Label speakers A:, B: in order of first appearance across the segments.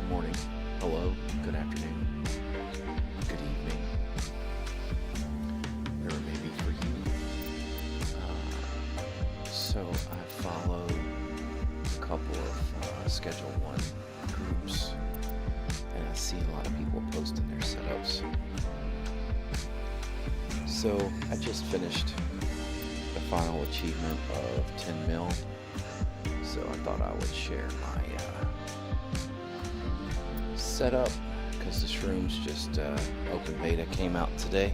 A: morning, hello, good afternoon, good evening, whatever it may be for you. So I follow a couple of Schedule 1 groups, and I see a lot of people posting their setups. So I just finished the final achievement of 10 mil, so I thought I would share my setup, because the shrooms just open beta came out today.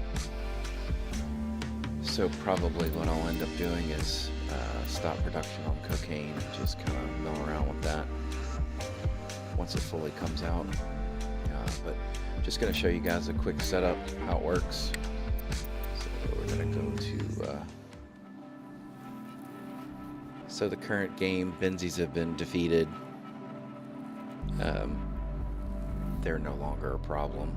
A: So probably what I'll end up doing is stop production on cocaine and just kind of mill around with that once it fully comes out. But just going to show you guys a quick setup, how it works. So we're going to go to so the current game, Benzies have been defeated. They're no longer a problem.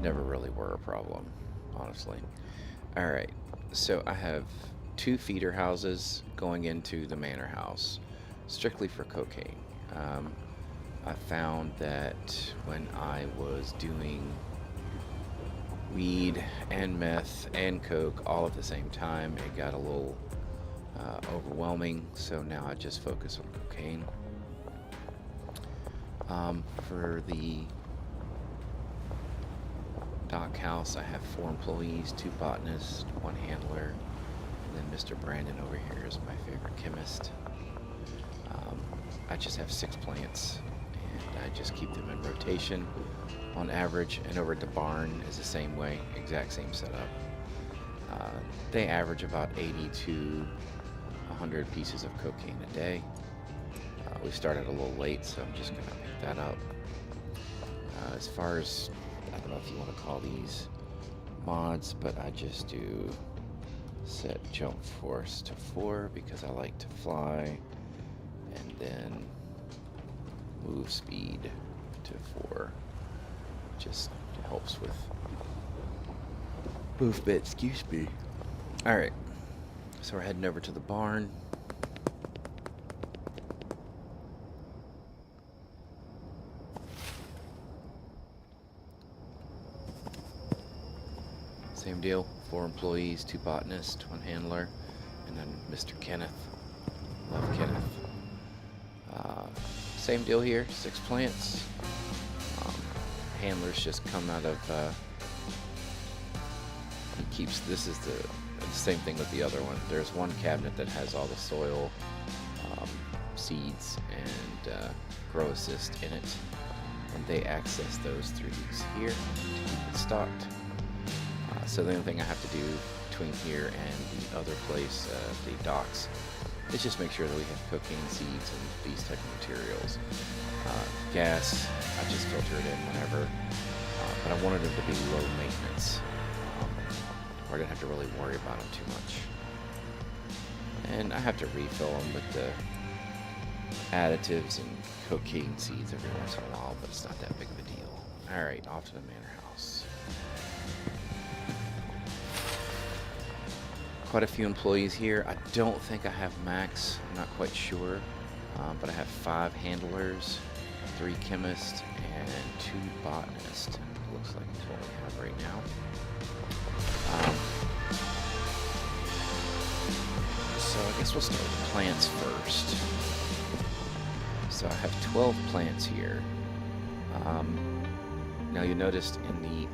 A: Never really were a problem, honestly. Alright, so I have 2 feeder houses going into the Manor house, strictly for cocaine. I found that when I was doing weed and meth and coke all at the same time, it got a little overwhelming, so now I just focus on cocaine. For the dock house, I have 4 employees, 2 botanists, 1 handler, and then Mr. Brandon over here is my favorite chemist. I just have 6 plants, and I just keep them in rotation on average, and over at the barn is the same way, exact same setup. They average about 80 to 100 pieces of cocaine a day. We started a little late, so I'm just going to pick that up. As far as, I don't know if you want to call these mods, but I just do set jump force to 4 because I like to fly, and then move speed to 4. Just helps with movement, excuse me. Alright, so we're heading over to the barn. Same deal, 4 employees, 2 botanists, 1 handler, and then Mr. Kenneth. Love Kenneth. Same deal here, 6 plants. Handlers just come out of, he keeps, this is the same thing with the other one. There's 1 cabinet that has all the soil, seeds, and grow assist in it, and they access those through these here to keep it stocked. So the only thing I have to do between here and the other place, the docks, is just make sure that we have cocaine seeds and these type of materials. Gas, I just filter it in whenever, but I wanted them to be low maintenance, where I didn't have to really worry about them too much. And I have to refill them with the additives and cocaine seeds every once in a while, but it's not that big of a deal. Alright, off to the Manor house. Quite a few employees here. I don't think I have max, I'm not quite sure, but I have 5 handlers, 3 chemists, and 2 botanists. It looks like it's what we have right now. So I guess we'll start with the plants first. So I have 12 plants here. Now you noticed in the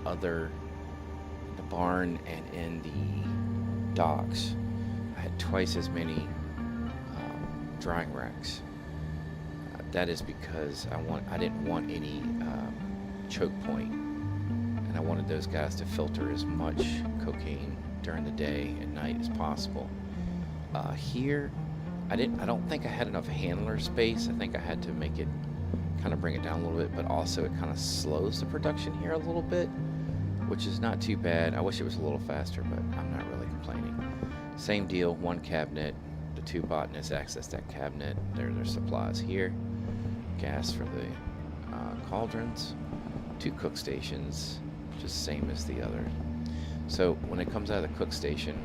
A: barn and in the docks, I had twice as many drying racks. That is because I didn't want any choke point, and I wanted those guys to filter as much cocaine during the day and night as possible. Here, I don't think I had enough handler space. I think I had to make it kind of bring it down a little bit, but also it kind of slows the production here a little bit, which is not too bad. I wish it was a little faster, but I'm not really complaining. Same deal, 1 cabinet, the 2 botanists access that cabinet. Their supplies here. Gas for the cauldrons, 2 cook stations, just same as the other. So when it comes out of the cook station,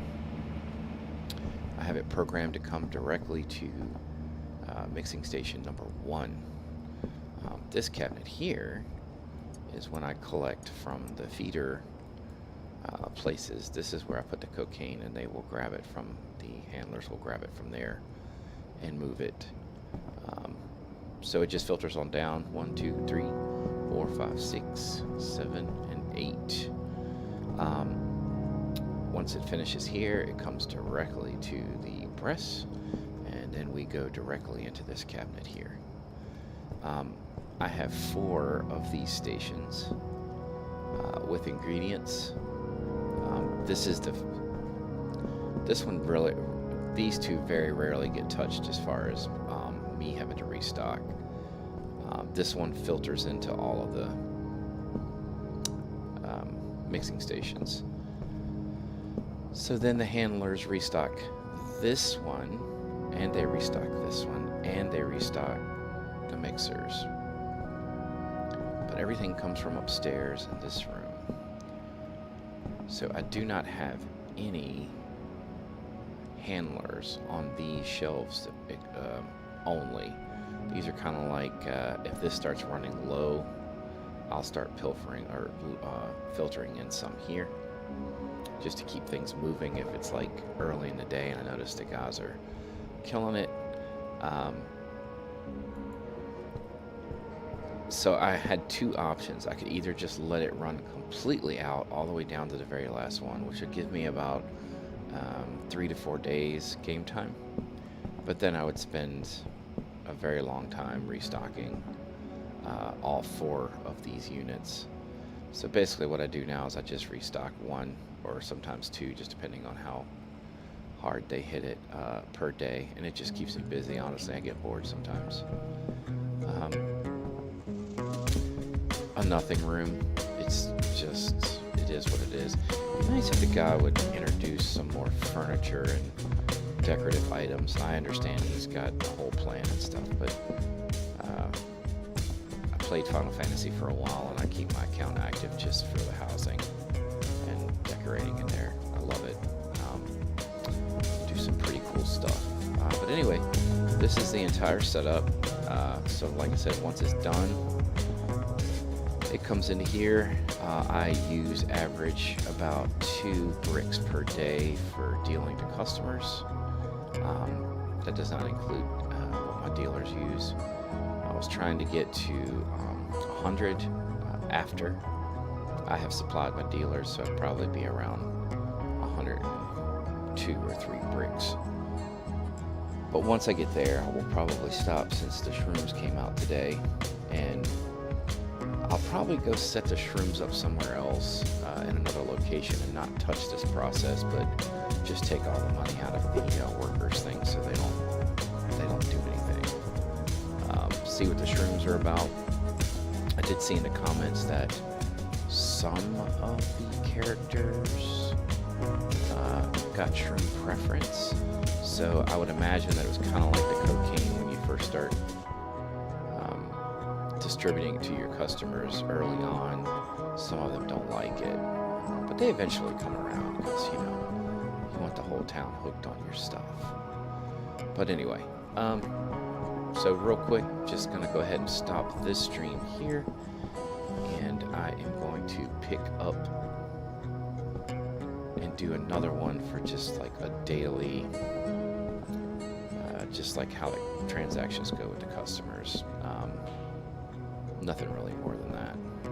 A: I have it programmed to come directly to mixing station number 1. This cabinet here is when I collect from the feeder places. This is where I put the cocaine, and they will grab it from, the handlers will grab it from there and move it. So it just filters on down 1, 2, 3, 4, 5, 6, 7, and 8. Once it finishes here, it comes directly to the press, and then we go directly into this cabinet here. I have 4 of these stations with ingredients. This one really, these 2 very rarely get touched as far as me having to restock. This one filters into all of the mixing stations. So then the handlers restock this one, and they restock this one, and they restock the mixers. But everything comes from upstairs in this room. So I do not have any handlers on these shelves only. These are kind of like, if this starts running low, I'll start pilfering or filtering in some here, just to keep things moving if it's like early in the day and I notice the guys are killing it. So I had 2 options. I could either just let it run completely out all the way down to the very last one, which would give me about 3 to 4 days game time, but then I would spend a very long time restocking all 4 of these units. So basically what I do now is I just restock 1 or sometimes 2, just depending on how hard they hit it per day, and it just keeps me busy. Honestly, I get bored sometimes. A nothing room. It's just, it is what it is. It'd be nice if the guy would introduce some more furniture and decorative items. I understand he's got a whole plan and stuff, but I played Final Fantasy for a while, and I keep my account active just for the housing and decorating in there. I love it. Do some pretty cool stuff. But anyway, this is the entire setup. So like I said, once it's done, it comes into here. I use average about 2 bricks per day for dealing to customers. That does not include what my dealers use. I was trying to get to 100 after I have supplied my dealers, so I'd probably be around 102 or 3 bricks. But once I get there, I will probably stop, since the shrooms came out today, and I'll probably go set the shrooms up somewhere else in another location and not touch this process, but just take all the money out of the workers thing, so they don't do anything. See what the shrooms are about. I did see in the comments that some of the characters got shroom preference, so I would imagine that it was kind of like the cocaine when you first start distributing it to your customers early on. Some of them don't like it, but they eventually come around, because you want the whole town hooked on your stuff. But anyway, so real quick, just gonna go ahead and stop this stream here, and I am going to pick up and do another one for just like a daily, just like how the transactions go with the customers. Nothing really more than that. I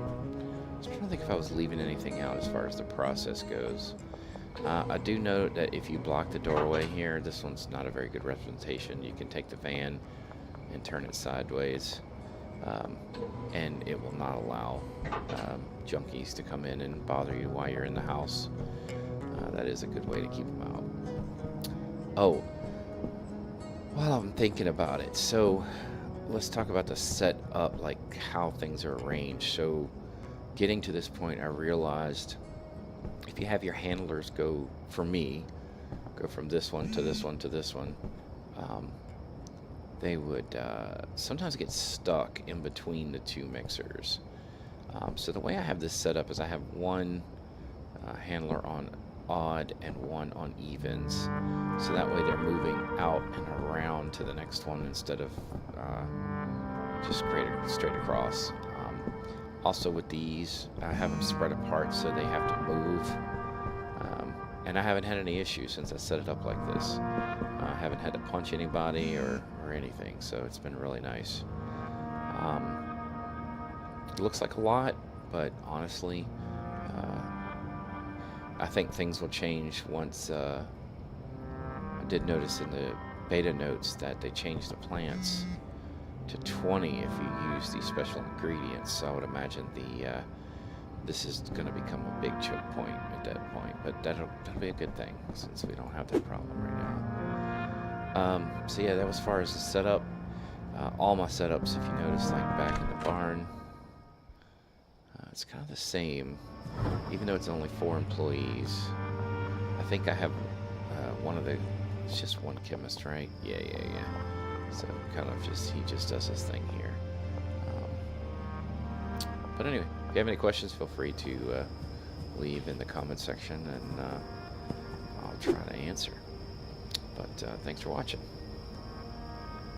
A: was trying to think if I was leaving anything out as far as the process goes. I do note that if you block the doorway here, this one's not a very good representation. You can take the van and turn it sideways, and it will not allow junkies to come in and bother you while you're in the house. That is a good way to keep them out. Oh, while I'm thinking about it, so let's talk about the setup, like how things are arranged. So getting to this point, I realized if you have your handlers go, for me, go from this one to this one to this one, they would sometimes get stuck in between the 2 mixers. So the way I have this set up is I have one handler on odd and one on evens. So that way they're moving out and around to the next one instead of just straight across. Also with these, I have them spread apart so they have to move. And I haven't had any issues since I set it up like this. I haven't had to punch anybody or anything, so it's been really nice. It looks like a lot, but honestly, I think things will change once. I did notice in the beta notes that they changed the plants to 20 if you use these special ingredients. So I would imagine this is going to become a big choke point at that point, but that'll be a good thing since we don't have that problem right now. So yeah, that was as far as the setup. All my setups, if you notice, like back in the barn, it's kind of the same, even though it's only 4 employees. I think I have it's just one chemist, right? Yeah. So kind of he just does his thing here. But anyway, if you have any questions, feel free to leave in the comment section, and I'll try to answer. But thanks for watching.